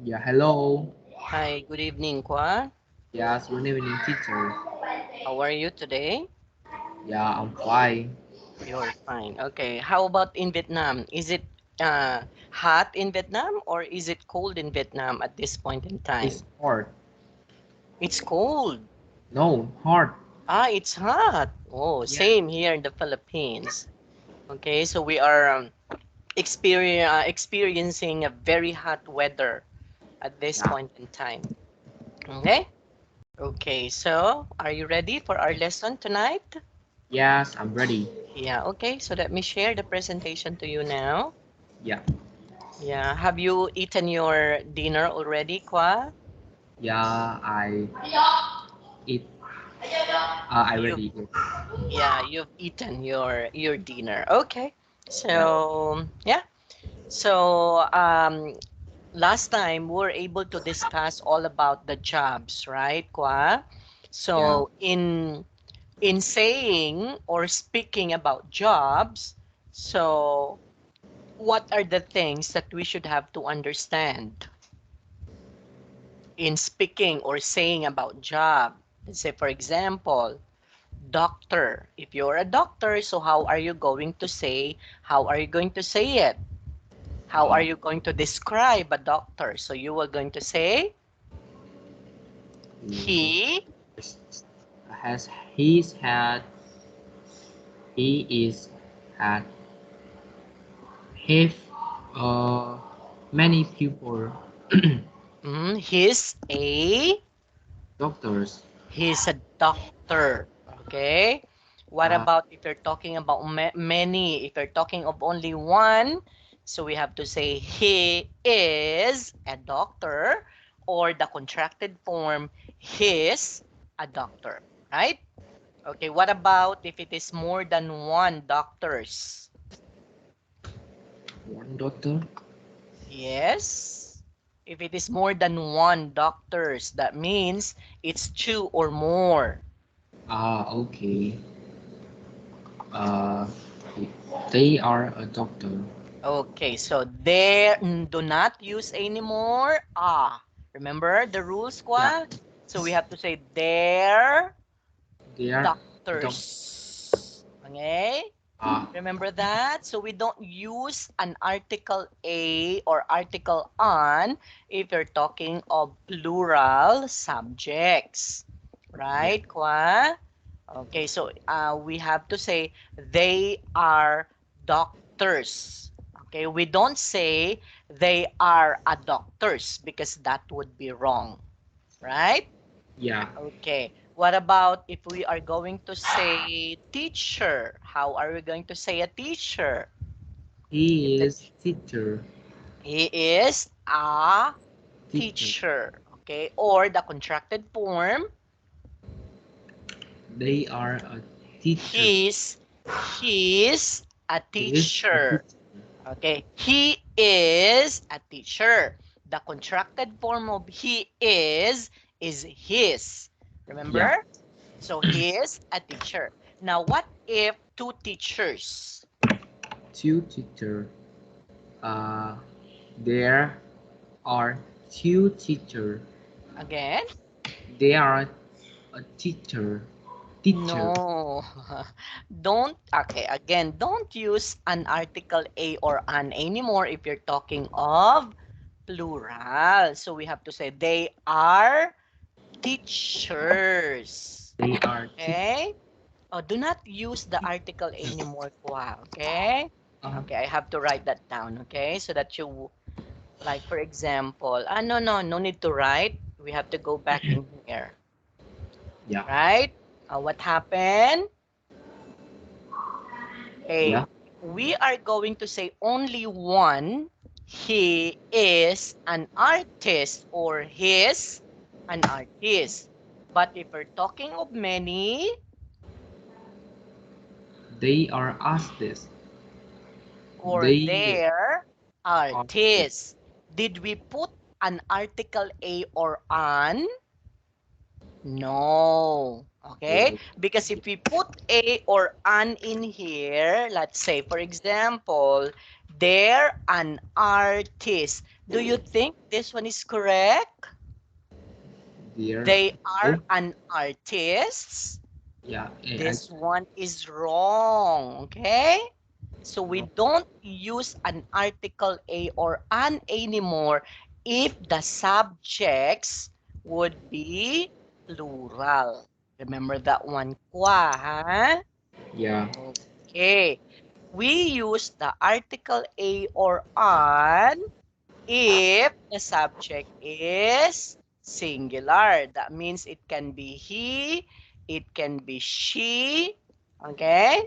Yeah, hello. Hi, good evening, Khoa. Yes, good evening, teacher. How are you today? Yeah, I'm fine. You're fine. Okay. How about in Vietnam? Is it hot in Vietnam or is it cold in Vietnam at this point in It's time? hard. It's cold. No, hard. It's hot. Oh, Yeah, same here in the Philippines. Okay, so we are experiencing a very hot weather at this yeah. point in time. Okay? Okay, so are you ready for our lesson tonight? Yes, I'm ready. Yeah, okay. So let me share the presentation to you now. Yeah, Yeah, have you eaten your dinner already, Kwa? yeah. Eat. I You've ready eat. yeah, you've eaten your dinner. Okay. Yeah, So, yeah. So, last time we were able to discuss all about the jobs, right, Kwa? yeah. So, in saying or speaking about jobs, so what are the things that we should have to understand in speaking or saying about job? Let's say, for example, doctor. If you're a doctor, so how are you going to say it? How are Uh, you going to describe a doctor? So you are going to say, he he, has he's had he is had have many people he's a, doctors. he's a doctor. Okay. What Uh, about if you're talking about many? If you're talking of only one, so we have to say he is a doctor, or the contracted form, his a doctor, right? Okay, what about if it is more than one doctors? one doctor. Yes. If it is more than one doctors, that means it's two or more. Okay. Uh, they are a doctor. Okay, so there, do not use anymore. Remember the rules, Yeah, Kwa? So we have to say their they are doctor. doctors. Okay? Uh, Remember that? So we don't use an article a or article on if you're talking of plural subjects. yeah, Right, Kwa? Okay, so we have to say they are doctors. Okay, we don't say they are a doctors because that would be wrong, right? yeah. Okay. What about if we are going to say teacher? How are we going to say a teacher? If He the is teacher. he is a Teacher. teacher, okay? Or the contracted form, They are a teacher. he's he's a He is a teacher. teacher. Okay, he is a teacher. The contracted form of he is his. Yeah, Remember? So he is a teacher. Now, what if two teachers? two teacher. Uh, there are two teacher. Again? They are a teacher. Teacher. No. Don't, okay, again, don't use an article a or an anymore if you're talking of plural. So we have to say they are teachers. They are teacher. Okay? Oh, do not use the article anymore, Kwa. Okay? Uh, Okay, I have to write that down, okay? So that you, like, for example, no need to write. We have to go back in here, yeah, right? What happened? yeah, Okay, we are going to say only one. He is an artist or he's an artist. But if we're talking of many they are artists. or They their are artists, did we put an article a or an? No. Okay? oh, Because if we put a or an in here, let's say, for example, They're an artist. Do you think this one is correct? There. They are Oh, an artist. yeah. This one is wrong, okay? So we Wrong. don't use an article a or an anymore if the subjects would be plural. Remember that one, kwa, huh? Yeah. Okay. We use the article a or an if the subject is singular. That means it can be he, it can be she. Okay?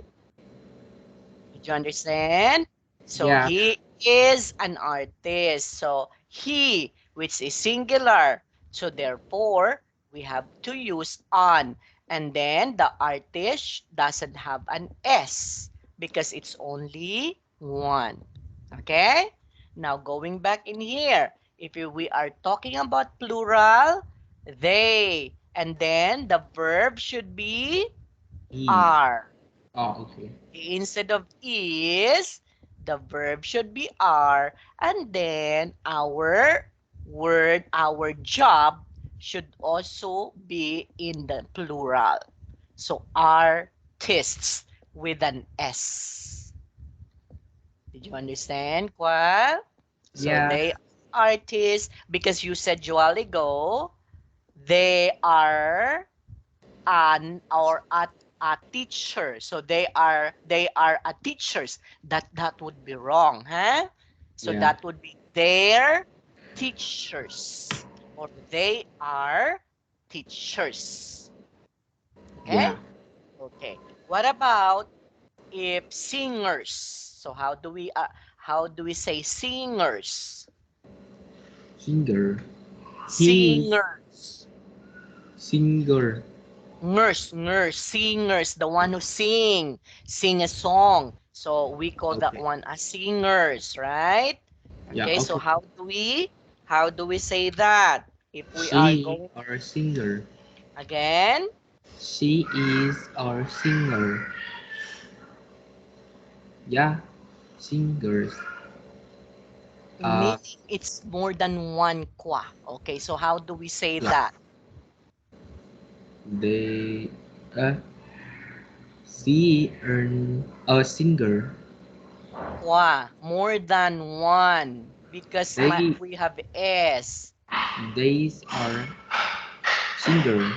Did you understand? So Yeah. he is an artist. So he, which is singular. So therefore, we have to use on. And then the artist doesn't have an S because it's only one. Okay? Now going back in here, if we are talking about plural, they, and then the verb should be He. are. Oh, okay. Instead of is, the verb should be are, and then our job should also be in the plural. So artists with an S. Did you understand, Kwa? So Yeah. they artists because you said a while ago they are an or a teacher. So they are a teachers. That would be wrong, huh? So Yeah. that would be their teachers or they are teachers. Okay? Yeah. Okay. What about if singers? So how do we say singers? Singer. He is Singers. singer. Singers, the one who sing a song. So we call that Okay. one as singers, right? Yeah. Okay, so Okay. how do we say that? If we are She going or singer. again, She is our singer. Yeah. Singers. Uh, meaning it's more than one kwa. Okay, so how do we say yeah. that? They. Uh, she earn a singer. Kwa, more than one because They. we have s. They are singer.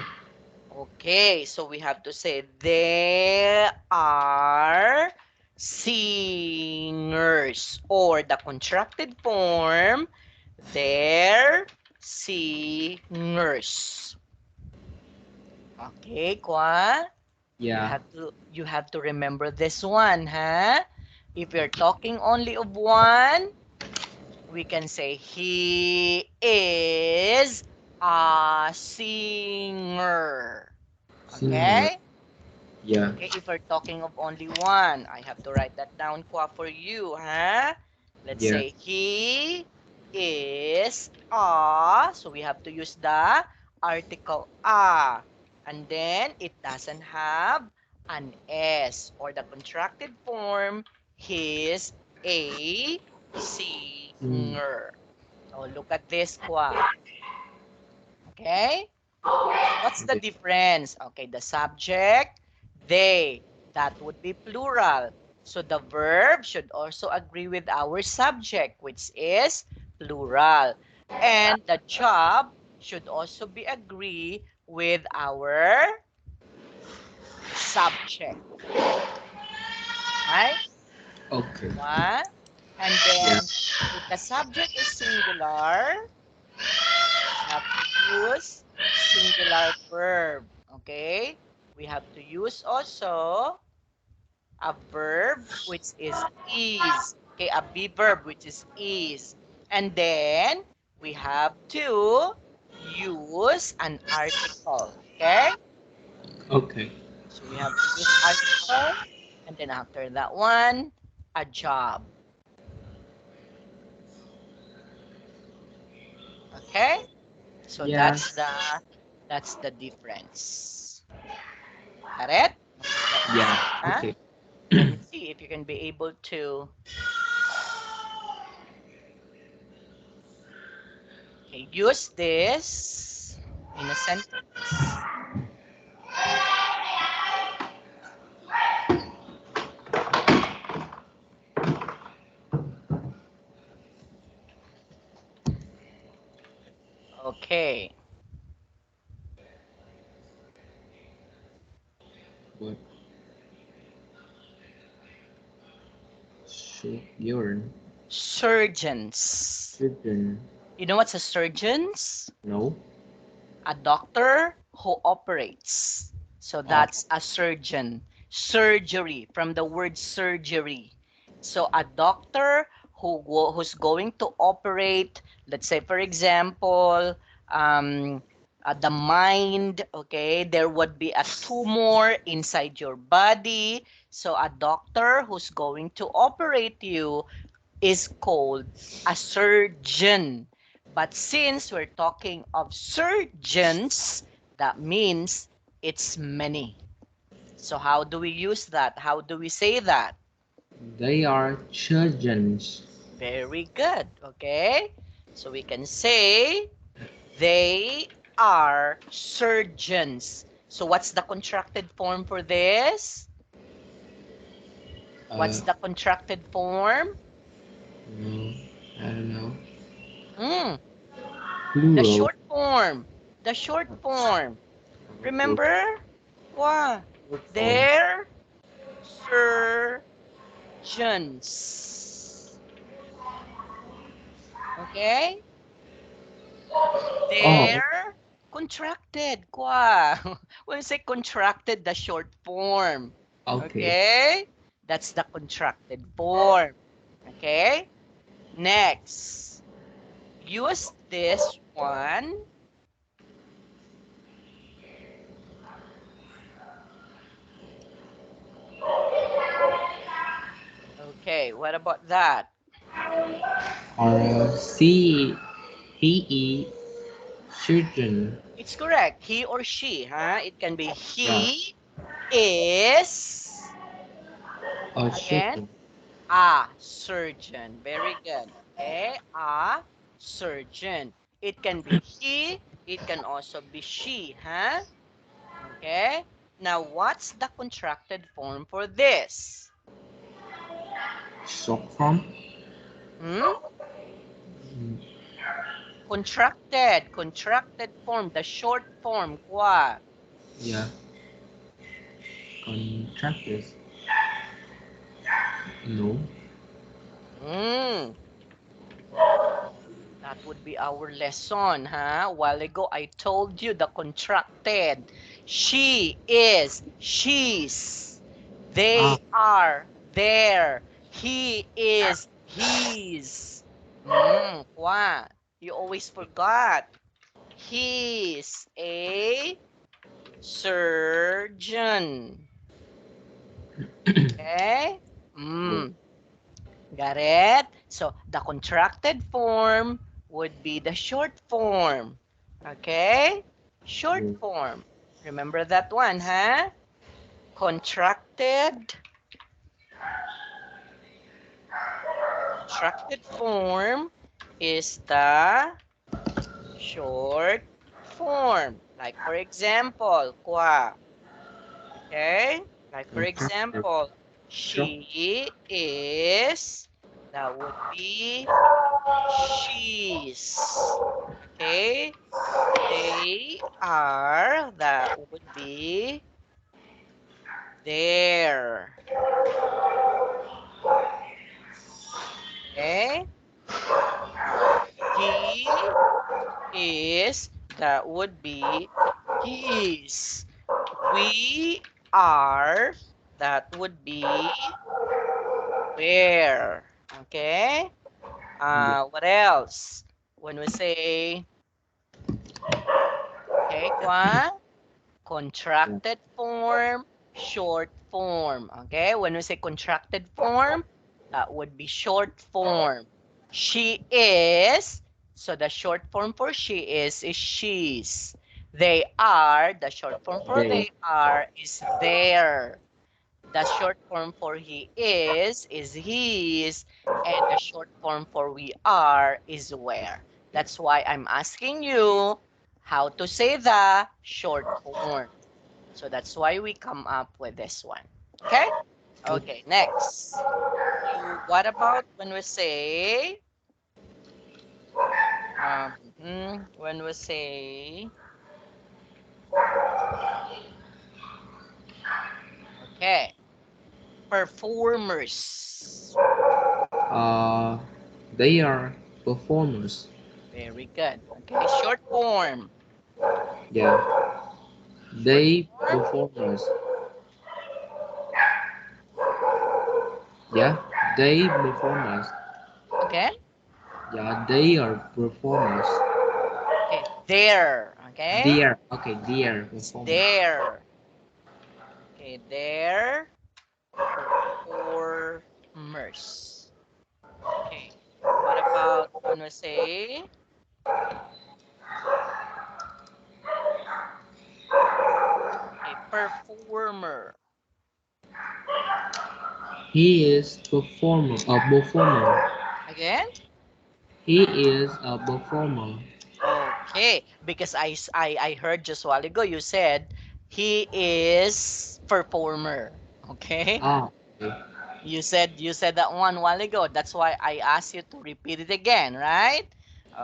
Okay, so we have to say there are singers or the contracted form, they're singers. Okay, Kwa? You Yeah. have to you have to remember this one, huh? If you're talking only of one, we can say he is a singer. Singer. Okay? Yeah. Okay, if we're talking of only one, I have to write that down Kwa, for you, huh? Let's Yeah. say he is a, so we have to use the article a, and then it doesn't have an S or the contracted form, he's a Mm. singer. Oh, look at this, Kwa. Okay? What's the Okay. difference? Okay, the subject, they, that would be plural. So the verb should also agree with our subject, which is plural. And the job should also be agree with our subject, right? Okay. What? And Yeah. then if the subject is singular, we have to use singular verb. Okay? We have to use also a verb which is is. Okay, a be verb which is is. And then we have to use an article. Okay? Okay. So we have to use article and then after that one, a job. Okay? So Yeah. that's the difference. Got it? Okay, let me Yeah. see. Huh? Okay. Let me see if you can be able to Okay, use this in a sentence. Okay. What? Shoot urine. Surgeons. Surgeon. You know what's a surgeons? No. A doctor who operates. So Oh. that's a surgeon. Surgery, from the word surgery. So a doctor who's going to operate, let's say for example, um, the mind, okay, there would be a tumor inside your body. So a doctor who's going to operate you is called a surgeon. But since we're talking of surgeons, that means it's many. So how do we use that? How do we say that? They are surgeons. Very good. Okay. So we can say they are surgeons. So what's the contracted form for this? Uh, What's the contracted form? no, I don't know. Hmm, the Plural. short form. The short form. Okay. Remember? Wow. Short form. They're surgeons. Okay? Oh, They're contracted. Kwa. When you say contracted, the short form. okay. Okay? That's the contracted form. Okay? Next. Use this one. Okay, what about that? C he surgeon. It's correct. He or she, huh? It can be Yeah. he is, A again, surgeon. a surgeon. Very good. Okay, a surgeon. It can be he, it can also be she, huh? Okay. Now, what's the contracted form for this? Short form. Hmm? Mm, Contracted form, the short form, kwa. yeah. Contractors. No. Hmm. That would be our lesson, huh? A while ago, I told you the contracted. She is, she's. Ah. They are, there. He is, he's. What? You always forgot. He's a surgeon. Okay? Yeah. Mm. Got it? So the contracted form would be the short form. Okay? Short Yeah. form. Remember that one, huh? Contracted. Contracted form is the short form. Like for example, kwa. Okay? Like for Contractor. example, Short. she is, that would be she's. Okay? They are, that would be there. Okay? He is, that would be his. We are, that would be where. Okay? Yeah. What else? When we say, okay, Kwa, Yeah. contracted form, short form. Okay, when we say contracted form, that would be short form. She is, so the short form for she is she's. They are, the short form for They. they are is their. The short form for he is his, and the short form for we are is where. That's why I'm asking you how to say the short form. So that's why we come up with this one. Okay? Okay, next. What about when we say, when we say, okay, performers. They are performers. Very good. Okay, short form. Yeah, Short they form. performers. Yeah, they performers. Again. Yeah, they are performers. Okay, there. Okay, They are okay. They are it's performers. there. Okay, there. Performers. Okay. What about when we say, okay, performer? He is performer. A performer. Again? He is a performer. Okay, because I heard just a while ago you said he is performer. Okay? Ah, okay. You said that one while ago. That's why I asked you to repeat it again, right?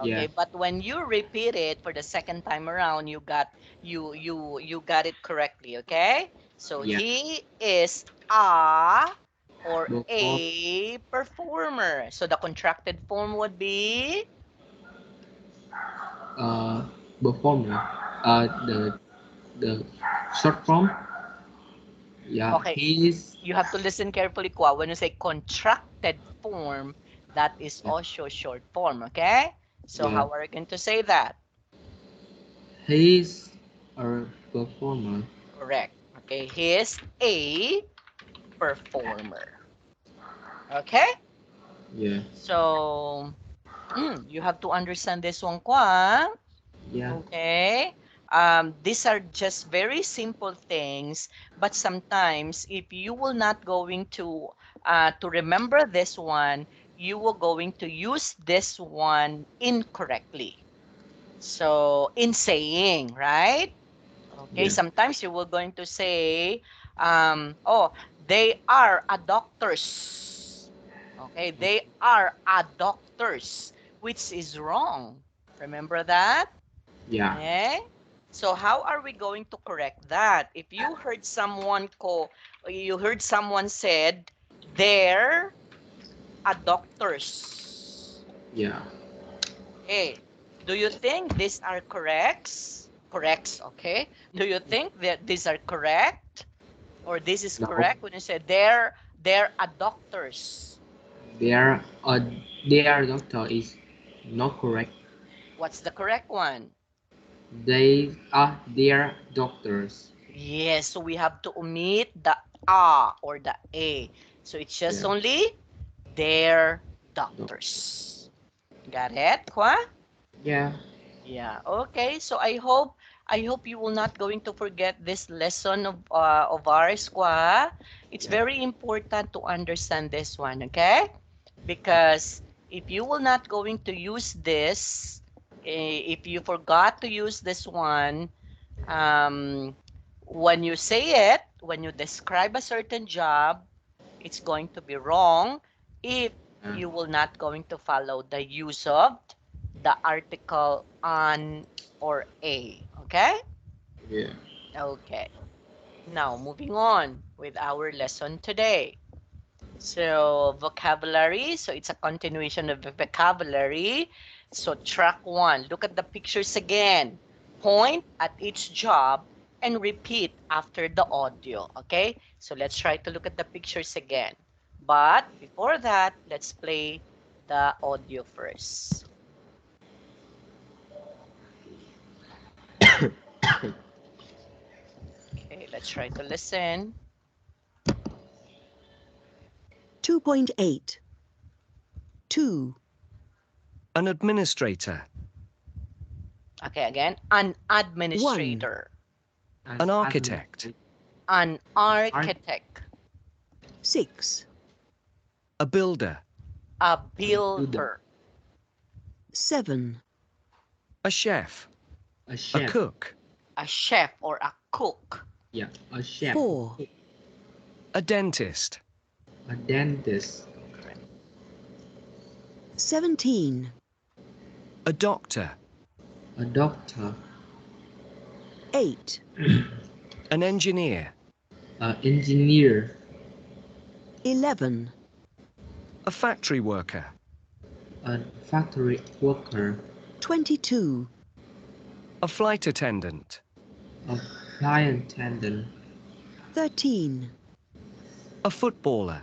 Yeah, Okay, but when you repeat it for the second time around, you got it correctly, okay? So yeah. he is a or Perform. a performer. So the contracted form would be, Uh, performer. The short form. Yeah, okay, he is. you have to listen carefully, Kwa. When you say contracted form, that is Yeah, also short form, okay? So yeah. how are you going to say that? He is a performer. Correct. Okay, he is a performer. Okay? Yeah, So, you have to understand this one, Kwa. yeah, Okay? These are just very simple things, but sometimes if you will not going to remember this one, you will going to use this one incorrectly. So, in saying, right? Okay, yeah, sometimes you were going to say, oh, they are a doctors. Okay, they are a doctors, which is wrong. Remember that? yeah. Okay. So how are we going to correct that? If you heard someone said, they're a doctors. Yeah. Okay. Do you think these are corrects? Corrects, okay. Do you think that these are correct? Or this is No, correct when you say they're a doctors? their their doctor is not correct. What's the correct one? They are their doctors. Yes, so we have to omit the a or the a. So it's just Yeah, only they're doc. doctors. Got it, Kwa? Yeah, Yeah. Okay. So I hope you will not going to forget this lesson of ours, Kwa. It's yeah, very important to understand this one, okay? Because if you will not going to use this, if you forgot to use this one, um, when you say it, when you describe a certain job, it's going to be wrong if yeah, you will not going to follow the use of the article on or a. Okay? yeah. Okay. Now, moving on with our lesson today. So, vocabulary. So, it's a continuation of the vocabulary. So, track one. Look at the pictures again. Point at each job and repeat after the audio. Okay? So, let's try to look at the pictures again. But before that, let's play the audio first. Okay, let's try to listen. 2.8. 2. An administrator, Okay, again. An 1. administrator, an An architect, administrator, an architect, 6. a builder, a builder, builder, 7. A chef. A A chef. cook. A chef or a cook. Yeah, a chef. 4. A dentist. A dentist. 17. A doctor. A doctor. 8. An engineer. A engineer. 11. A factory worker. A factory worker. 22. A flight attendant. A flight attendant. 13. A footballer.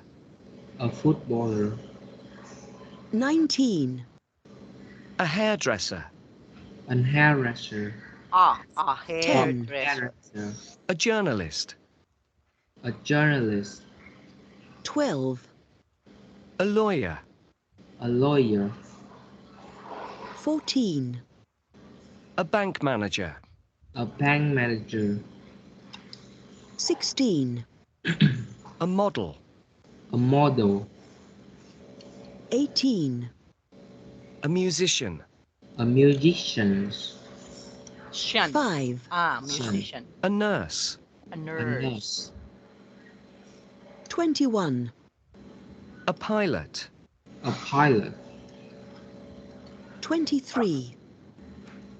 A footballer. 19. A hairdresser. A hairdresser. A 10. hairdresser. A journalist. A journalist. 12. A lawyer. A lawyer. 14. A bank manager. A bank manager. 16. A model. A model. 18. A musician. A musician. Shan. 5. Musician. A nurse. A A nurse. nurse. 21. A pilot. A pilot. 23.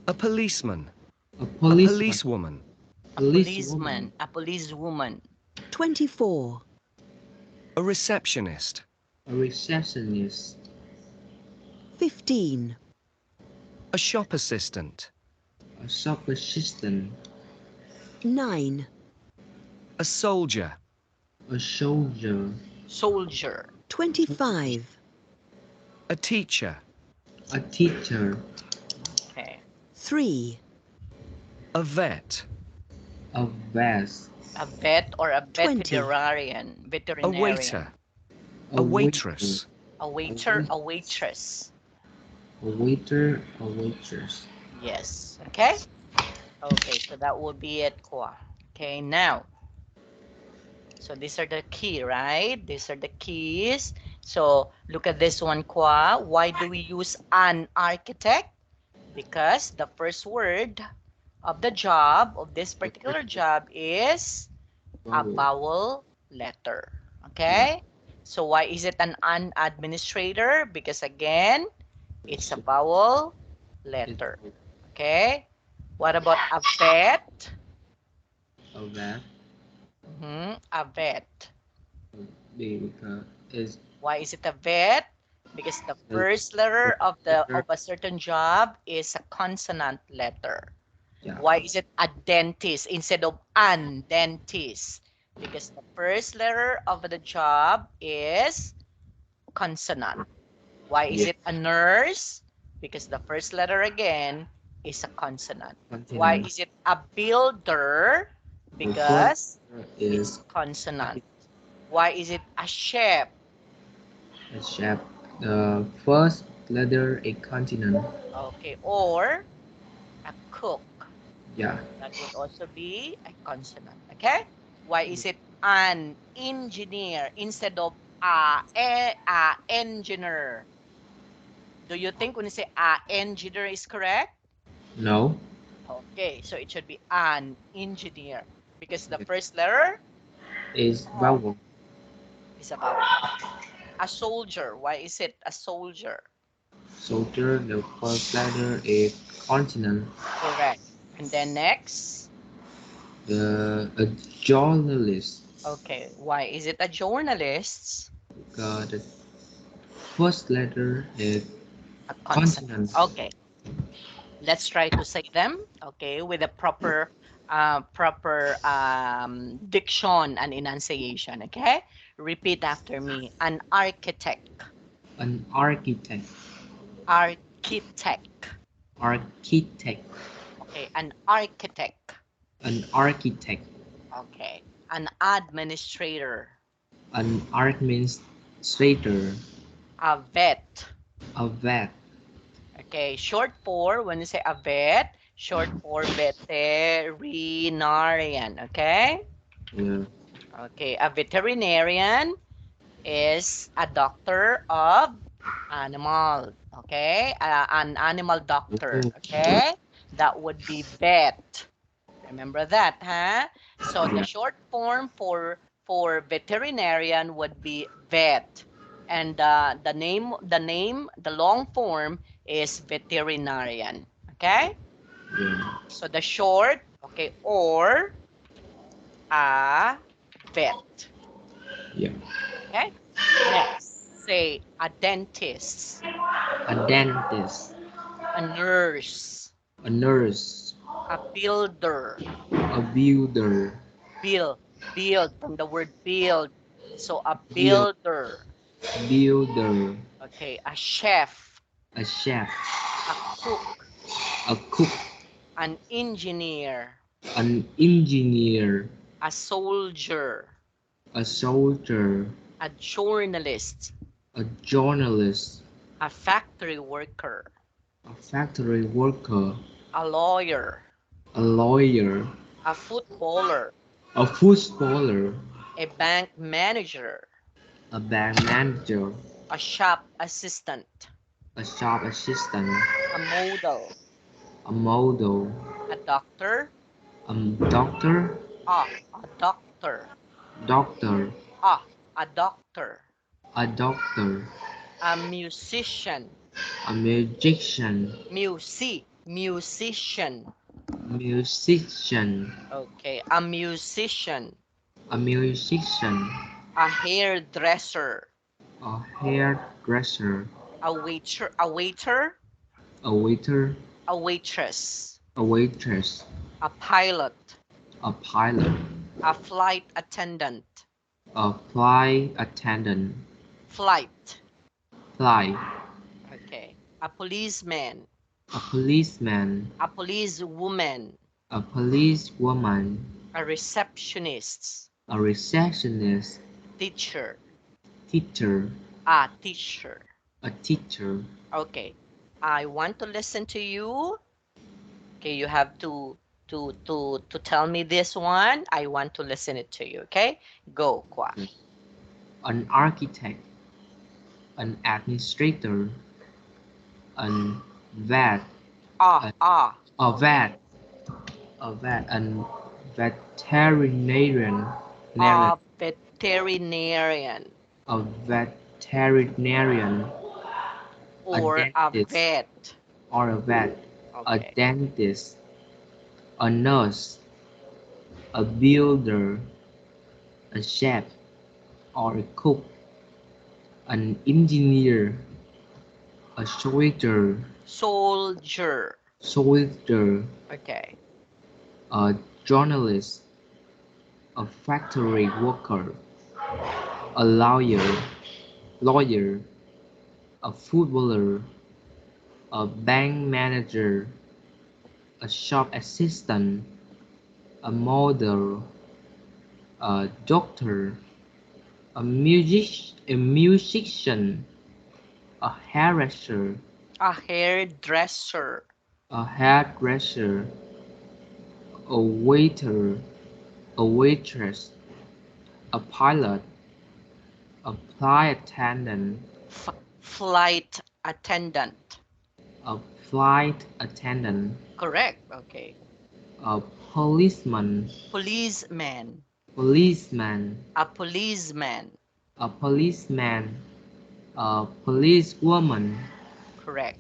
A policeman. A A policeman. policewoman. A policeman. A policewoman. 24. A receptionist. A receptionist. 15. A shop assistant. A shop assistant. 9. A soldier. A soldier. Soldier. 25. A teacher. A teacher. Okay. 3. A vet. A vest. A vet or a 20. veterinarian. A Veterinarian. waiter. A waitress. A waiter. A waitress. A waiter. A waitress. Yes. Okay. Okay. So that would be it, Khoa. Okay. Now. So these are the key, right? These are the keys. So look at this one, Khoa. Why do we use an architect? Because the first word of the job, of this particular job, is a vowel letter. Okay? So why is it an administrator? Because again, it's a vowel letter. Okay? What about a vet? A vet. A vet. Because is Why is it a vet? Because the first letter of a certain job is a consonant letter. yeah. Why is it a dentist instead of an dentist? Because the first letter of the job is consonant. Why is it a nurse? Because the first letter again is a consonant. Why is it a builder? Because it's consonant. Why is it a chef? a chef? The first letter a consonant. Okay, or a cook. Yeah. That would also be a consonant. Okay? Why is it an engineer instead of a engineer? Do you think when you say a engineer is correct? No. Okay, so it should be an engineer because the first letter Is vowel. is a vowel. A soldier. Why is it a soldier? Soldier. The first letter is consonant. Correct. And then next. A journalist. Okay, why is it a journalist? Because the first letter is A consonant. consonant. Okay. Let's try to say them, okay, with a proper diction and enunciation, okay? Repeat after me. An architect. An architect. Architect. Architect. Okay, an architect. An architect. Okay, an administrator. An administrator. A vet. A vet. Okay, short for, when you say a vet, short for veterinarian, okay? Yeah. Okay, a veterinarian is a doctor of animal. Okay, an animal doctor. Okay, that would be vet. Remember that, huh? So the Yeah. short form for veterinarian would be vet, and the long form is veterinarian. Okay, Yeah. so the short, okay, or a vet. Yeah. Okay, next, say a dentist, A dentist. a nurse, A nurse. a builder, A builder. build, build from the word build. So a Build. builder, Builder. okay, a chef, A chef. a cook, A cook. an engineer, An engineer. a soldier, A soldier. a journalist, A journalist. a factory worker, A factory worker. a lawyer, A lawyer. a footballer, A footballer. a bank manager, A bank manager. a shop assistant, A shop assistant. a model, A model. a doctor, A doctor. a doctor, Doctor. ah, a doctor, A doctor. a musician, A musician. musician, Musician. okay, a musician, A musician. a hairdresser, A hairdresser. a waiter, A waiter. a waitress, A waitress. a pilot, A pilot. a flight attendant, A flight attendant. flight, Fly. okay, a policeman, A policeman. a policewoman, A policewoman. a receptionist, A receptionist. teacher, Teacher. a teacher. A teacher. Okay, I want to listen to you. Okay, you have to tell me this one. I want to listen it to you. Okay, go, Khoa. An architect. An administrator. An vet. Ah, ah. A Okay. vet. A vet. An veterinarian. A veterinarian A veterinarian. or a Dentist. vet. Or a vet. A Okay. dentist. A nurse. A builder. A chef. Or a cook. An engineer. A soldier. Soldier. Soldier. Okay. A journalist. A factory worker. A lawyer. A footballer. A bank manager. A shop assistant. A model. A doctor. A musician. A hairdresser. A hairdresser. A hairdresser. A waiter. A waitress. A pilot. A flight attendant. Flight attendant. A flight attendant. Correct. Okay. A policeman. Policeman. Policeman. A policeman. A policeman. A policewoman. Correct.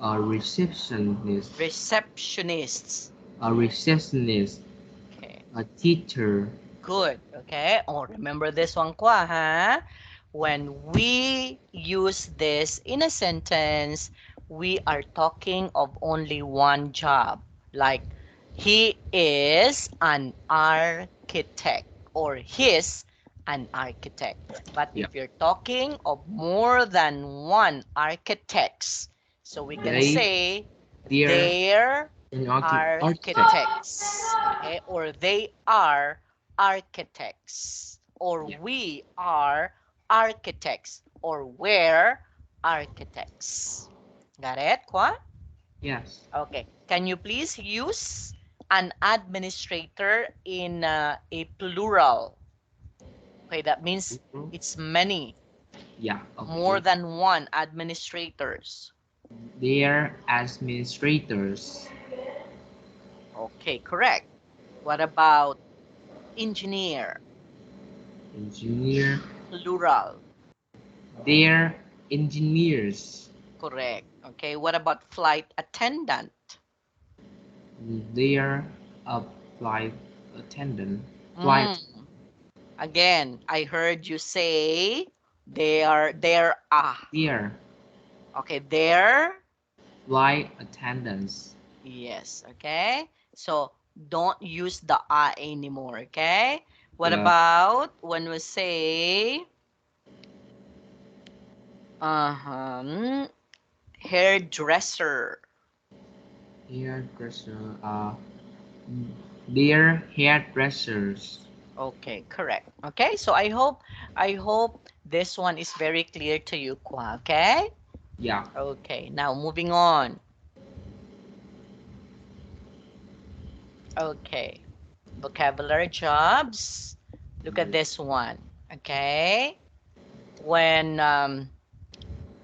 A receptionist. Receptionists. A receptionist. Okay. A teacher. Good. Okay. Oh, remember this one, Khoa, huh? When we use this in a sentence, we are talking of only one job. Like, he is an architect or he's an architect. But Yeah. if you're talking of more than one architects, so we can say They're they're an architect. architects, okay, or they are architects, or Yeah. we are architects, or we're architects. Got it, Khoa? Yes. Okay. Can you please use an administrator in a plural? Okay, that means it's many. Yeah. More Okay. than one administrators. Their administrators. Okay, correct. What about engineer? Engineer. Plural. Their engineers. Correct. Okay, what about flight attendant? Their flight attendant. Flight. Mm. Again, I heard you say there are. Their Okay, there. flight attendants. Yes, okay. So don't use the anymore, okay? What Yeah. about when we say uh-huh, hairdresser? Hairdresser. Their hairdressers. Okay, correct. Okay, so I hope this one is very clear to you, Kwa, okay? Yeah. Okay, now moving on. Okay, vocabulary jobs. Look at this one, okay? When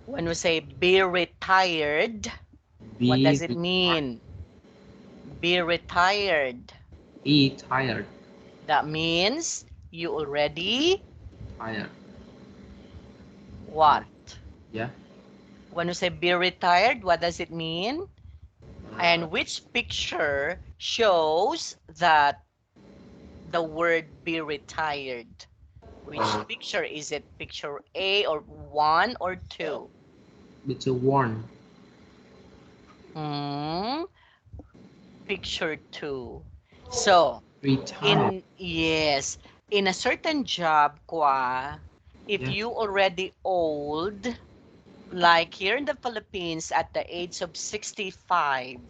when we say be retired, what does Be it mean? Be retired. tired. That means you already Tired. what? Yeah. When we say be retired, what does it mean? Uh, And which picture shows that the word be retired? Which uh, picture is it? Picture A or 1 or 2? it's a one. Hmm, picture 2. So, Retired. yes, in a certain job, Kwa, if Yeah. you already old, like here in the Philippines at the age of 65,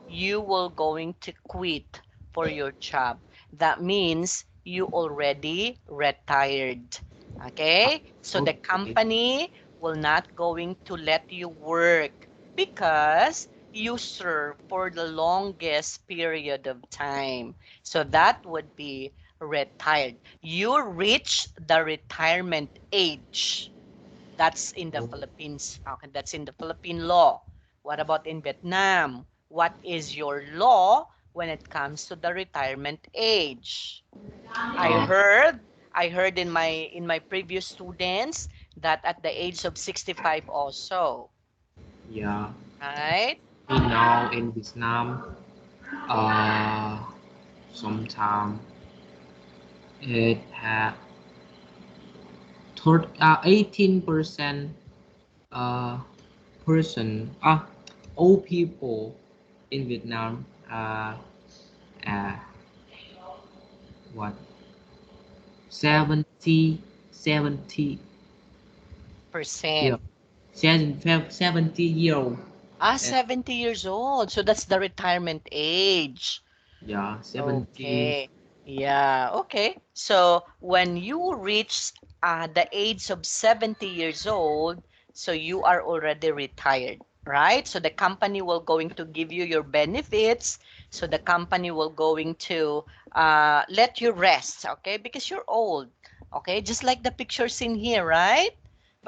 you will going to quit for your job. That means you already retired. Okay? So the Okay. company will not going to let you work because you serve for the longest period of time. So that would be retired. You reach the retirement age. That's in the Oh, Philippines. Okay, that's in the Philippine law. What about in Vietnam? What is your law when it comes to the retirement age? I uh, heard I heard in my previous students that at the age of 65 also, yeah. right? Now in Vietnam, uh, sometime it had 18% uh person old people in Vietnam uh what 70 70 yeah Percent. 70 year old 70 years old. So that's the retirement age. yeah 70 Okay. Yeah, okay. So when you reach the age of 70 years old, so you are already retired, right? So the company will going to give you your benefits. So the company will going to let you rest, okay? Because you're old, okay? Just like the pictures in here, right?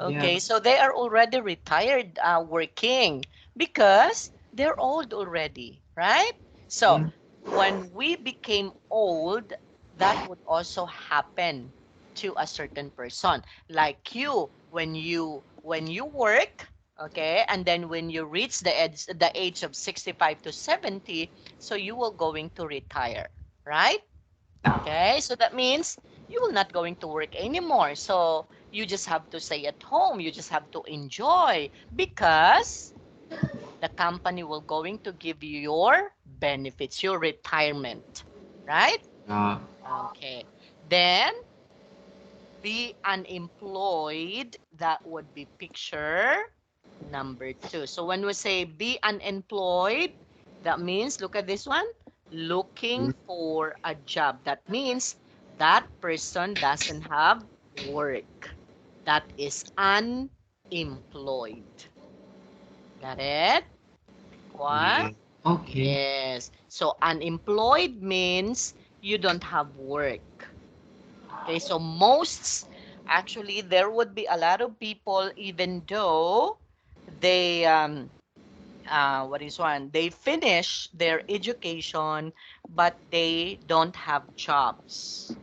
yeah Okay, so they are already retired working because they're old already, right? So yeah when we became old, that would also happen to a certain person. Like you, when you work, okay, and then when you reach the age of 65 to 70, so you will going to retire, right? Okay, so that means you will not going to work anymore. So you just have to stay at home. You just have to enjoy because the company will going to give you your benefits, your retirement, right? yeah Okay. Then be unemployed, that would be picture number 2. So when we say be unemployed, that means, look at this one, looking for a job. That means that person doesn't have work. That is unemployed. Got it? yeah What? okay Yes. So unemployed means you don't have work. Okay, so most Actually, there would be a lot of people, even though they what is one? They finish their education, but they don't have jobs.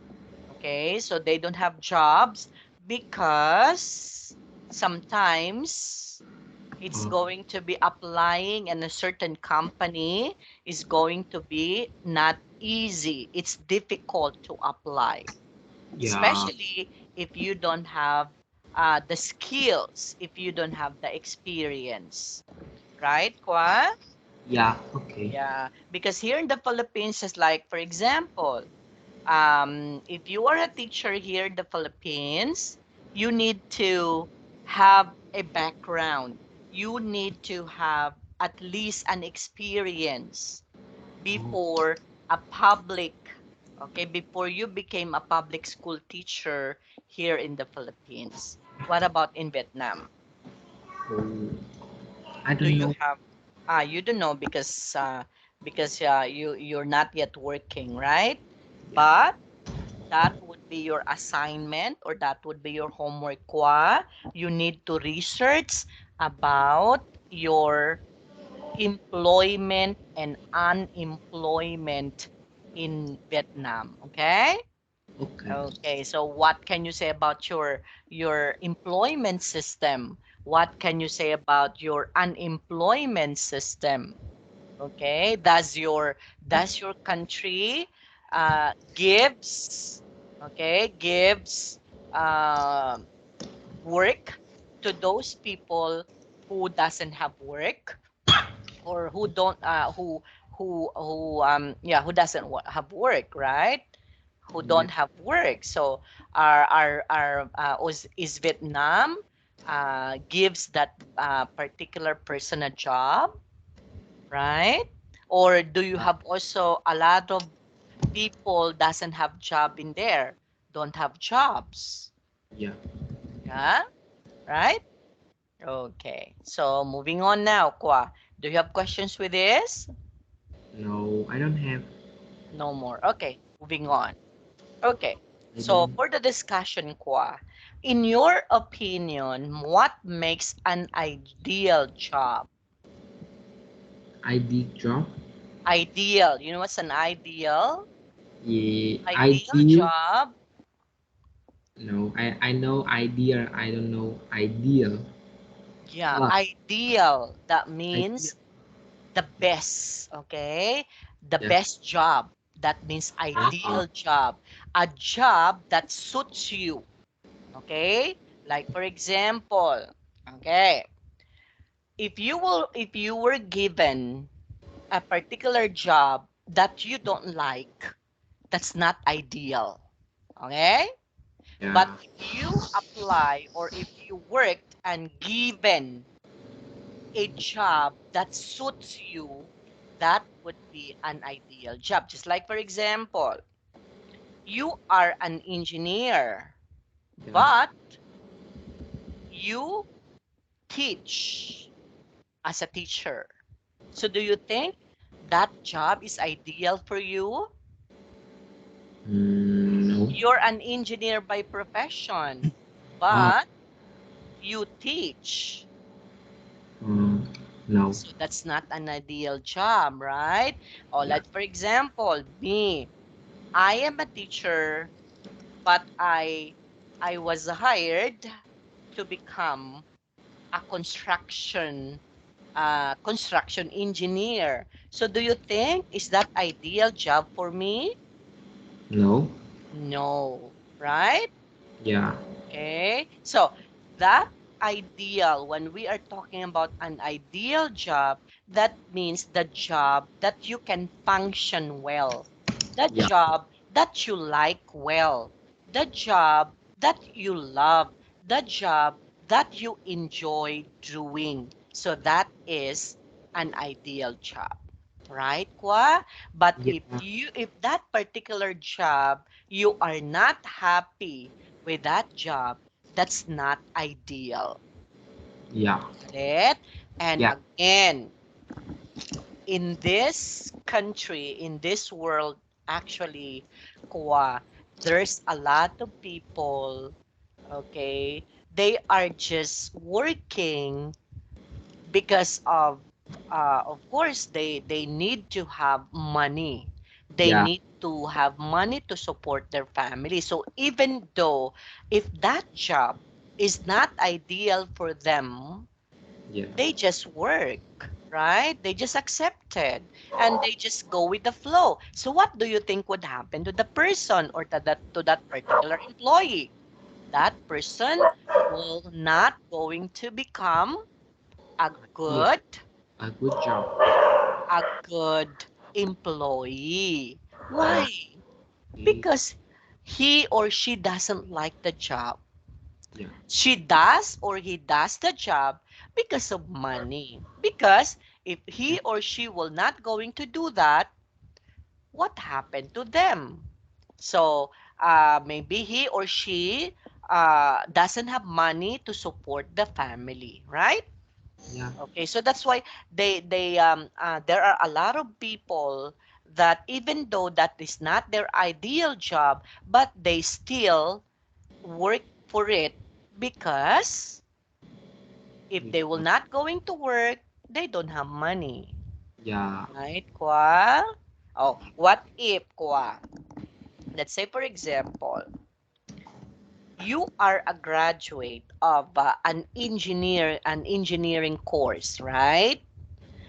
Okay, so they don't have jobs because sometimes it's Uh, going to be applying in a certain company is going to be not easy. It's difficult to apply, yeah, especially if you don't have the skills, if you don't have the experience, right, Kwa? yeah, okay. Yeah, because here in the Philippines, it's like, for example, if you are a teacher here in the Philippines, you need to have a background. You need to have at least an experience Oh, before a public, okay, before you became a public school teacher here in the Philippines. What about in Vietnam? oh, I Do don't you know. have, you don't know because you're not yet working, right? Yeah, But that would be your assignment or that would be your homework. Kwa. You need to research about your employment and unemployment in Vietnam. Okay? okay. Okay, so what can you say about your employment system? What can you say about your unemployment system? Okay, does your country gives, okay, gives uh, work to those people who doesn't have work, or who don't who doesn't have work, right? Who Yeah, don't have work. So is Vietnam gives that particular person a job, right? Or do you have also a lot of people doesn't have job in there, don't have jobs? yeah. Yeah, right? Okay. So moving on now, Kwa. Do you have questions with this? No, I don't have. No more. Okay, moving on. Okay. I So don't for the discussion, Kwa, in your opinion, what makes an ideal job? ID job. Ideal. You know what's an ideal? Yeah, Ideal ideal. job. No, I know idea. I don't know ideal. Yeah, Ah, ideal. That idea. means the best, okay? The Yeah. best job. That means Uh, ideal job. A job that suits you, okay? Like for example, okay, if you were given a particular job that you don't like, that's not ideal, okay? But yeah. if you apply or if you worked and given a job that suits you, that would be an ideal job. Just like, for example, you are an engineer, Yeah. but you teach as a teacher. So, do you think that job is ideal for you? No. You're an engineer by profession, Ah, but you teach. um, no. So that's not an ideal job, right? Or Yeah. like for example, me, I am a teacher, but I was hired to become a construction engineer. So do you think is that ideal job for me? No. No, right? Yeah. Okay. So that ideal, when we are talking about an ideal job, that means the job that you can function well, the Yeah. job that you like well, the job that you love, the job that you enjoy doing. So that is an ideal job. Right, Kwa? But Yeah. if that particular job you are not happy with that job, that's not ideal. Yeah. Got it? And Yeah. again, in this country, in this world, actually, Kwa, there's a lot of people Okay, they are just working because of course they need to have money. They Yeah. need to have money to support their family. So even though if that job is not ideal for them, Yeah. they just work, right? They just accept it and they just go with the flow. So what do you think would happen to the person or to that particular employee? That person will not going to become a Yeah. good A good job. a good employee. Yeah. Why? Okay. Because he or she doesn't like the job. Yeah. She does or he does the job because of money. Because if he or she will not going to do that, what happened to them? So maybe he or she doesn't have money to support the family, right? Yeah. Okay, so that's why there are a lot of people that even though that is not their ideal job, but they still work for it because if they will Because, not going to work, they don't have money, yeah. right, Kwa? Oh, what if, Kwa? Let's say, for example, you are a graduate of an engineering course, right?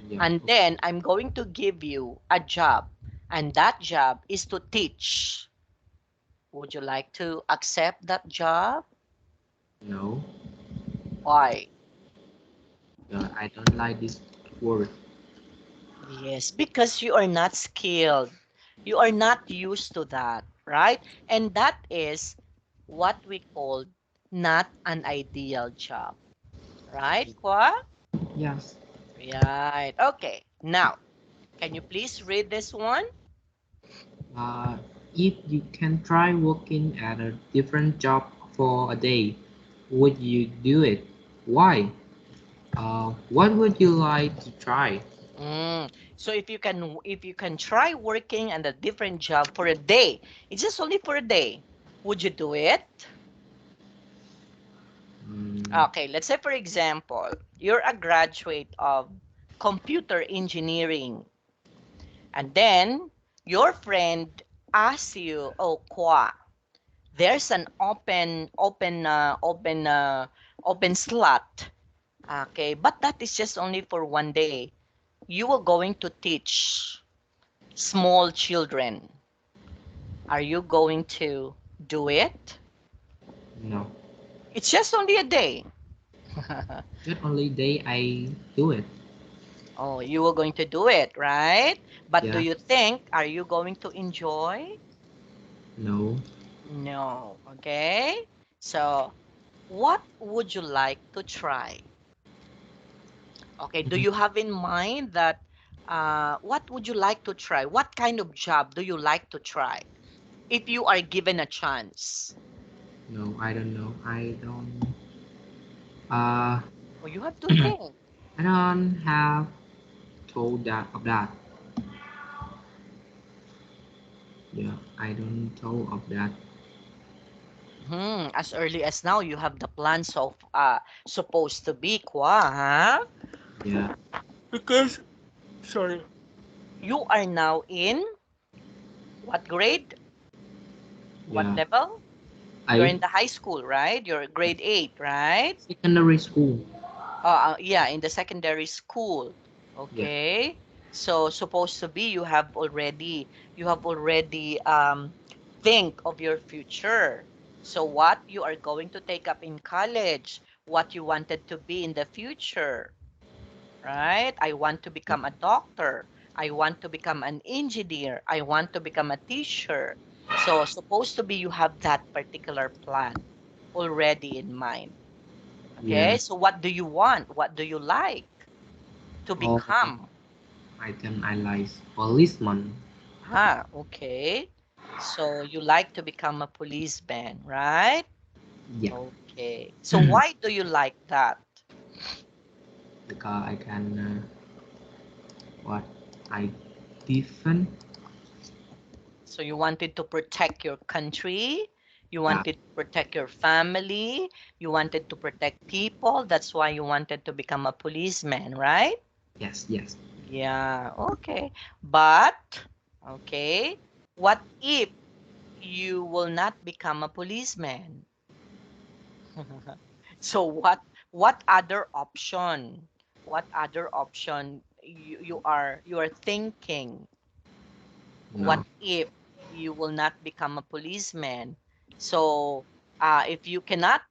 Yeah. And then I'm going to give you a job, and that job is to teach. Would you like to accept that job? No. Why? Yeah. I don't like this word. Yes, because you are not skilled. You are not used to that, right? And that is what we call not an ideal job, right, Kwa? Yes. Right. Okay. Now, can you please read this one? Uh, if you can try working at a different job for a day, would you do it? Why? What would you like to try? So if you can try working at a different job for a day, it's just only for a day. Would you do it? Mm, Okay, let's say for example, you're a graduate of computer engineering, and then your friend asks you, "Oh, Kwa, there's an open slot. Okay, but that is just only for one day. You are going to teach small children. Are you going to do it? no. It's just only a day." Just only day I do it. Oh, you are going to do it, right? But do Yeah. you think, are you going to enjoy? No. No. Okay. So, what would you like to try? Okay. Do Mm, you have in mind that what would you like to try? What kind of job do you like to try if you are given a chance? no, I don't know. Uh, Oh, you have to think. I don't have told that of that. Yeah, I don't told of that. As early as now, you have the plans of supposed to be, Kwa, huh? Yeah. Because, sorry, you are now in what grade? What Yeah. level? You're I in the high school, right? You're grade 8, right? secondary school. Yeah, in the secondary school. Yeah. Okay. So supposed to be you have already think of your future. So what you are going to take up in college, what you wanted to be in the future, right? I want to Yeah. become a doctor. I want to become an engineer. I want to become a teacher. So supposed to be you have that particular plan already in mind. Yeah. Okay? So what do you want? What do you like to Oh, become? I like policeman. Okay. So you like to become a policeman, right? Yeah. Okay. So why do you like that? Because I can what I defend. So you wanted to protect your country, You Yeah. wanted to protect your family. You wanted to protect people. That's why you wanted to become a policeman, right? Yes. Yes. Yeah, okay. But, okay, what if you will not become a policeman? So what other option? What other option you are thinking? What No. if you will not become a policeman? So if you cannot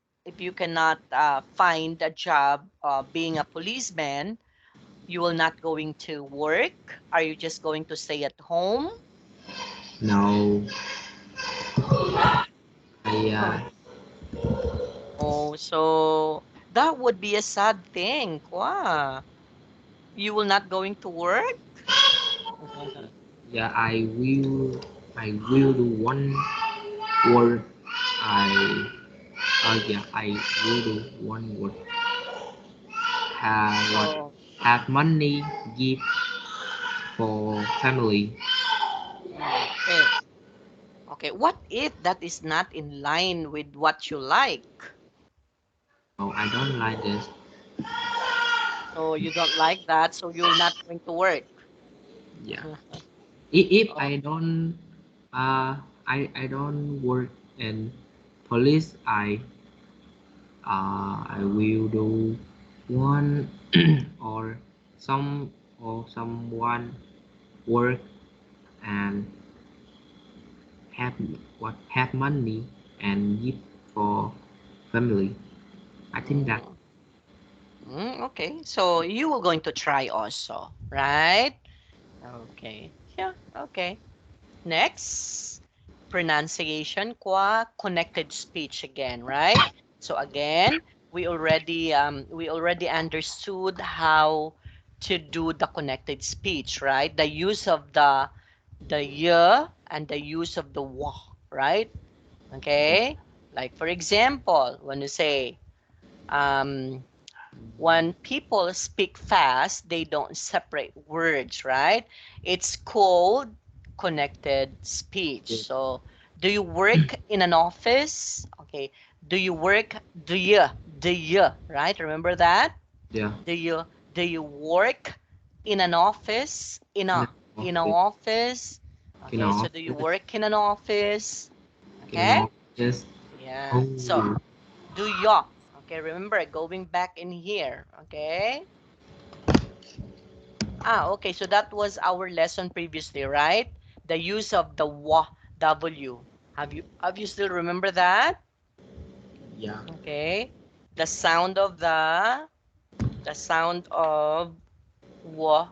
find a job being a policeman, you will not going to work. Are you just going to stay at home? No. I Oh, so that would be a sad thing. Wow. You will not going to work? yeah. I will do one word. I yeah. I will do one word. Have what? So, Have money. Give for family. okay. Okay, what if that is not in line with what you like? No, I don't like this. So you don't like that, so you're not going to work. Yeah. If Oh, I don't I don't work in police, I will do one or someone work and have have money and give for family. I think that mm, okay. So you were going to try also, right? Okay. Yeah, okay. Next, pronunciation, qua connected speech again, right? So again, we already understood how to do the connected speech, right? The use of the y and the use of the wa, right? Okay? Like for example, when you say um when people speak fast, they don't separate words, right? It's called connected speech. So, do you work in an office? Okay. Do you work? Do you, right? Remember that? yeah Do you do you work in an office? in a In an office office? in a Okay. So, do you office work in an office? in a Okay. office. Yeah. So, Oh do you? Okay. Remember going back in here. Okay. Okay, so that was our lesson previously, right? The use of the W. Have you still remember that? yeah Okay. The sound of W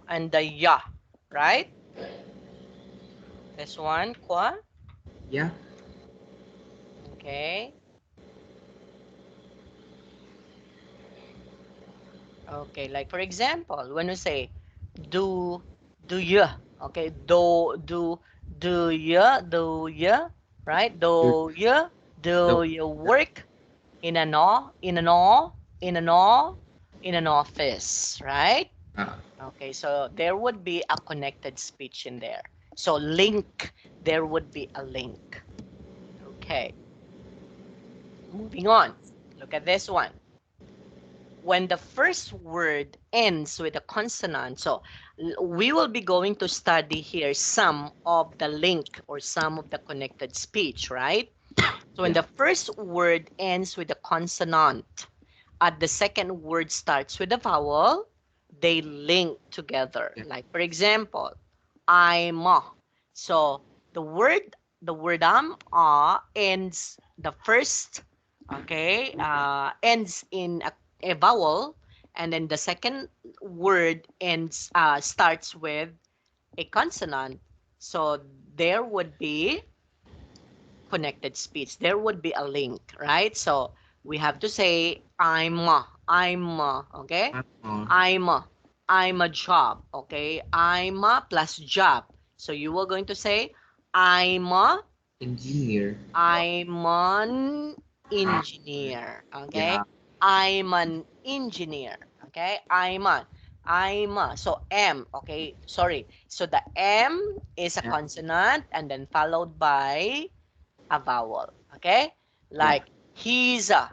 and the ya, right? This one, qua. yeah Okay. Okay, like for example, when we say do do you, okay, do you, right? Do you work in an o in an o in an o in an office, right? uh, Okay, so there would be a connected speech in there. So link, there would be a link. Okay, moving on. Look at this one. When the first word ends with a consonant, so we will be going to study here some of the link or some of the connected speech, right? So when yeah the first word ends with a consonant, the second word starts with a vowel, they link together. yeah Like for example, I'm a. So the word ends the first, okay, ends in a vowel, and then the second word ends starts with a consonant. So there would be connected speech. There would be a link, right? So we have to say okay? uh, I'm a, I'm a job, okay? I'm a plus job. So you were going to say I'm a, engineer I'm an uh, engineer, okay? yeah I'm an engineer, okay? So M, okay? Sorry. So the M is a yeah consonant and then followed by a vowel. Okay? Like he's a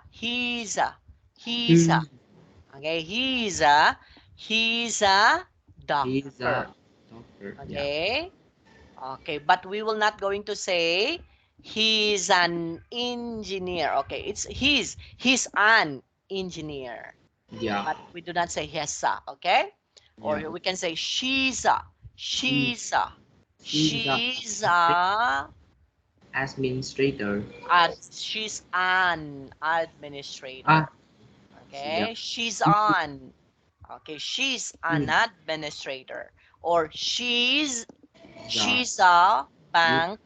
okay, he's a He's doctor. a doctor. Yeah. Okay? Okay, but we will not going to say he's an engineer. Okay, it's he's an engineer. Yeah. But we do not say yes, okay? Or Yeah. we can say she's She, she's a she's a administrator. she's an Ah, administrator. yeah. Okay, she's on. Okay, she's an Mm, administrator. Or yeah. she's a You, bank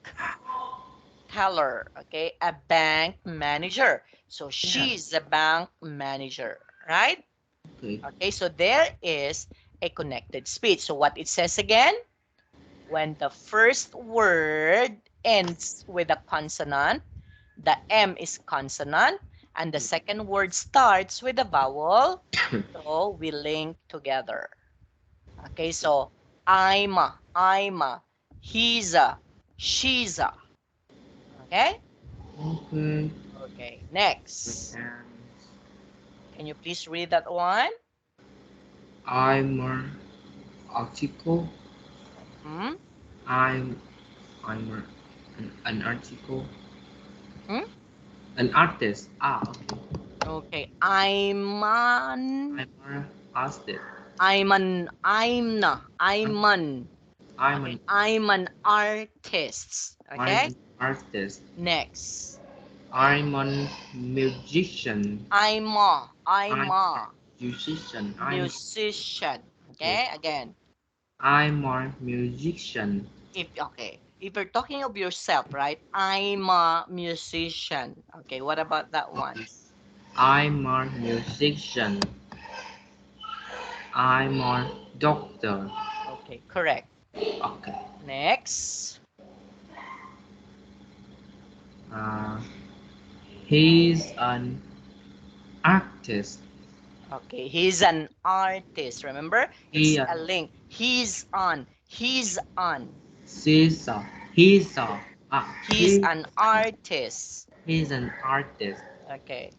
teller. Okay, a bank manager. So yeah. she's a bank manager, right? Okay. Okay, so there is a connected speech. So what it says again, when the first word ends with a consonant, the M is consonant, and the second word starts with a vowel, so we link together. Okay, so I'm a, he's a, she's a. Okay? Okay. Okay, next. And Can you please read that one? I'm an article. Hmm? I'm an article. Hmm? An artist. Ah, okay. Okay, I'm an, I'm an artist. I'm an. I'm Okay, an I'm an artist. I'm Okay, an artist. next. I'm a musician. I'm I'm a a musician. musician. Yes. Okay, again. I'm a musician. If you're talking of yourself, right? I'm a musician. Okay, what about that one? I'm a musician. I'm a doctor. Okay, correct. Okay. Next. Uh, he's an artist. Okay, he's an artist. Remember, He it's a link. He's on. she's a he's a He's an artist. he's an artist. Okay.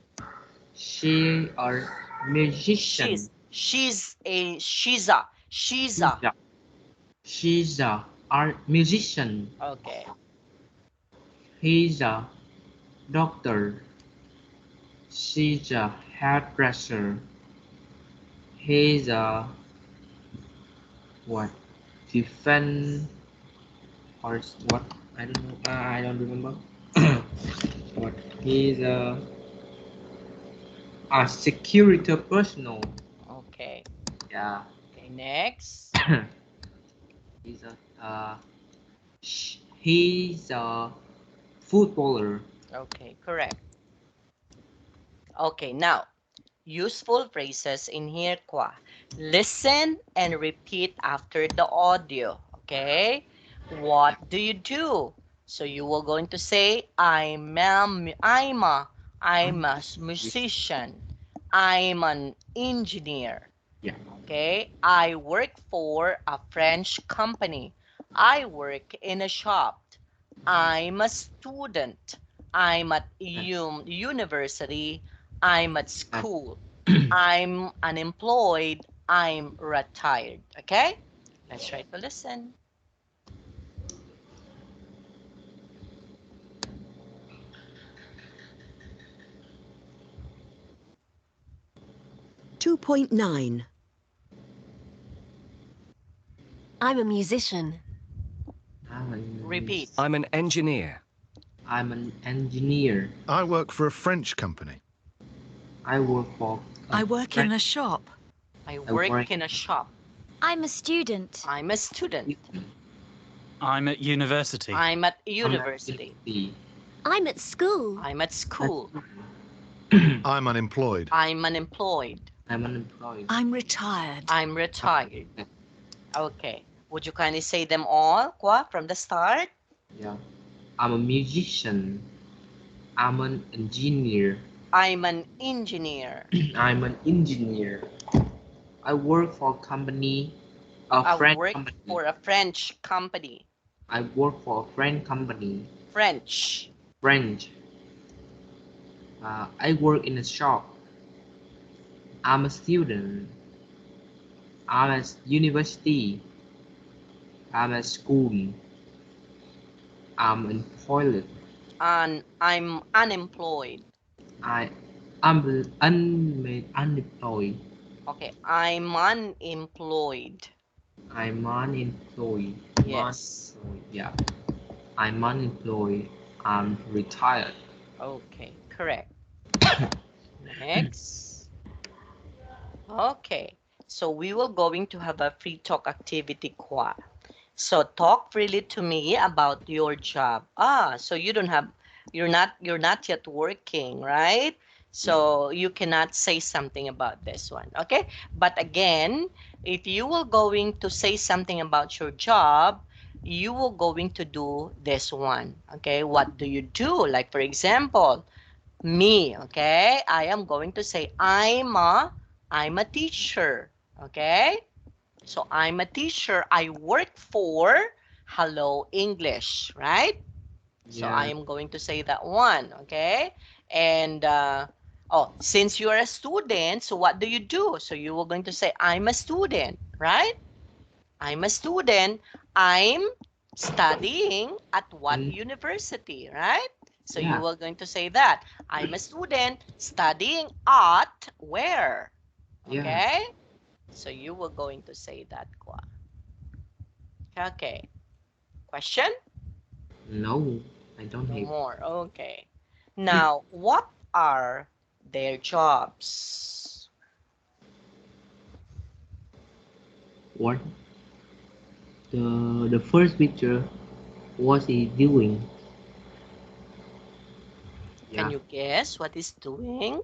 She a musician. She's She's a. a she's a art musician. Okay. He's a doctor. She's a hairdresser. He's a what? Defense or what? I don't know. I don't remember. What? He's a security personnel. Okay. Yeah. Okay, next. He's a he's a footballer. Okay, correct. Okay, now useful phrases in here, Khoa. Listen and repeat after the audio. Okay? What do you do? So you will going to say, I'm a musician. I'm an engineer. Yeah. Okay? I work for a French company. I work in a shop. I'm a student. I'm at university. I'm at school. I'm unemployed. I'm retired. Okay? Let's try to listen. 2.9. I'm a musician. Repeat. I'm an engineer. I'm an engineer. I work for a French company. I work for. I work in a shop. I work- work in a shop. I'm a student. I'm a student. I'm at university. I'm at university. I'm at school. I'm at school. I'm unemployed. I'm unemployed. I'm unemployed. I'm retired. I'm retired. Okay. Would you kindly say them all, Khoa, from the start? Yeah. I'm a musician. I'm an engineer. I'm an engineer. I'm an engineer. I work for a company, a I French work company. for a French company. I work for a French company. French. French. I work in a shop. I'm a student. I'm at university. I'm at school. I'm employed. And I'm unemployed. I'm unemployed. Okay, I'm unemployed. I'm unemployed. Yes. Yeah. I'm unemployed. I'm retired. Okay, correct. Next. Okay, so we will going to have a free talk activity, Khoa. So talk freely to me about your job. So you're not yet working, right? So you cannot say something about this one, okay? But again, if you will going to say something about your job, you will going to do this one, okay? What do you do? Like for example, me, okay? I am going to say I'm a teacher, okay? So I'm a teacher. I work for Hello English, right? So I Yeah. am going to say that one, okay? And since you're a student, so what do you do? So you were going to say I'm a student, right? I'm a student. I'm studying at what And university, right? So you yeah. were going to say that. I'm a student studying at where? Yeah. Okay? So you were going to say that, Kwa. Okay. Question? No, I don't No have. more. Okay. Now, what are their jobs? What the first picture? What he doing? Can Yeah. you guess what he's doing?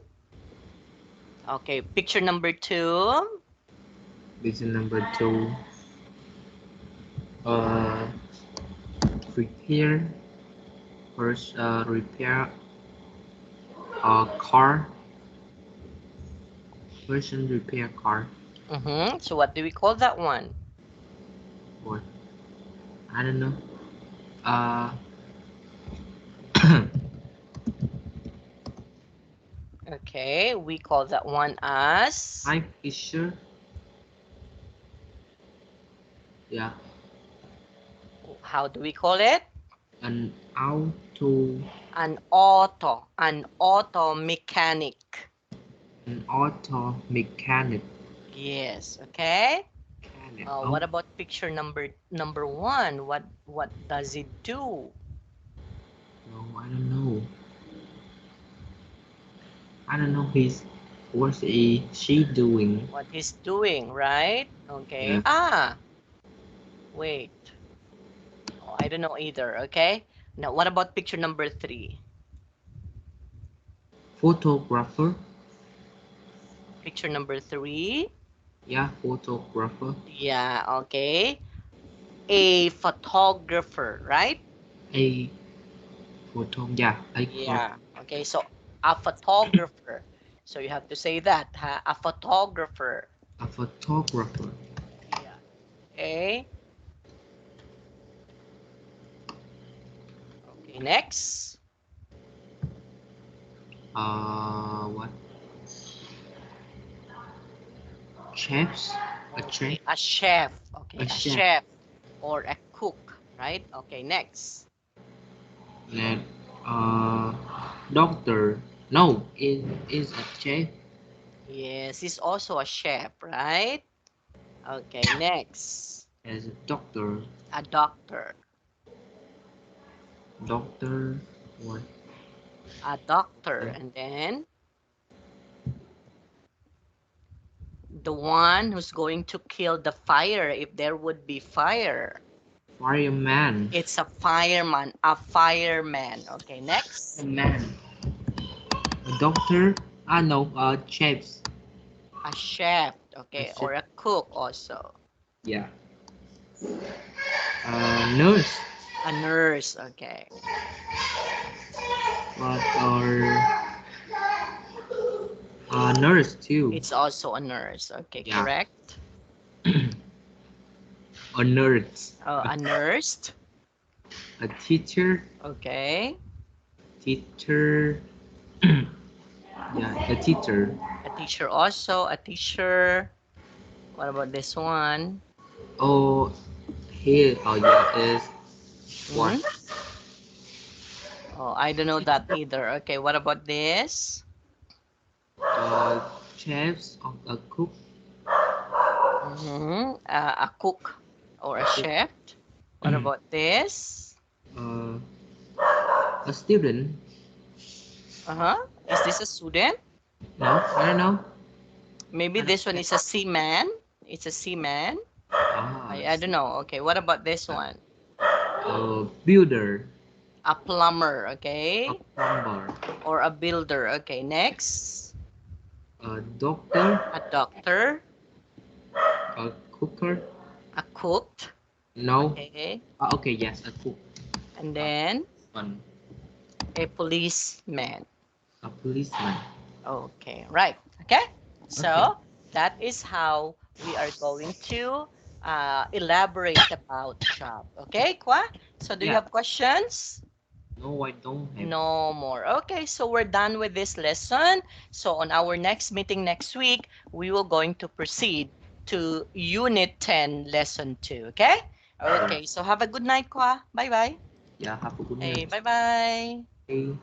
Okay, picture number 2. Picture number 2. Uh, repair. First, repair a car. Person repair car. So what do we call that one? What? I don't know. Uh, Okay, we call that one as Hi Fisher. Yeah. how do we call it? An auto. An auto mechanic. An auto mechanic. Yes, okay. Oh, What about picture number 1? What does it do? no, I don't know. I don't know. What's she doing? What he's doing, right? Okay. Yeah. Wait. I don't know either, okay? Now, what about picture number 3? Photographer. Picture number 3? Yeah, photographer. Yeah, okay. A photographer, right? A yeah, I got Yeah. Okay, so a photographer. So you have to say that, a photographer. a photographer. Yeah. Okay. Okay, next. What? Chefs? A chef? Okay, a chef. Okay, A a chef. chef or a cook, right? Okay, next. That doctor. No, it is a chef. Yes, he's also a chef, right? Okay, next. As a doctor. A doctor. Doctor. What? A doctor. And then the one who's going to kill the fire if there would be fire. Fireman. It's a fireman. A fireman. Okay, next. A man. A doctor. No. Chefs. A chef. A Okay, chef. or a cook also. Yeah. Nurse. A nurse. Okay. What are nurse too? It's also a nurse. Okay, Yeah. correct. A nurse. A nurse. A teacher. Okay. Teacher. Yeah, a teacher. A teacher also. A teacher. What about this one? Oh, here. Oh, yeah, is Hmm? one. Oh, I don't know that either. Okay, what about this? Chefs of a cook. A cook or a A cook. chef. What about this? Uh, a student. Uh-huh. Is this a student? No, I don't know. Maybe I don't this one is a seaman. It's a seaman. Ah, I don't know. Okay, what about this one? builder. A plumber, A okay? plumber. Or a builder. Okay, next. A doctor. A doctor. A cooker. A cook. No. Okay. Okay, yes, a cook. And then One. a policeman. A policeman. Okay, right. Okay. Okay. So that is how we are going to elaborate about job. Okay, Kwa? So do you Yeah. have questions? No, I don't have. No more. Okay, so we're done with this lesson. So on our next meeting next week, we will going to proceed to Unit 10, Lesson 2. Okay? Okay, so have a good night, Kwa. Bye-bye. Yeah, have a good Hey, night. bye-bye. Okay.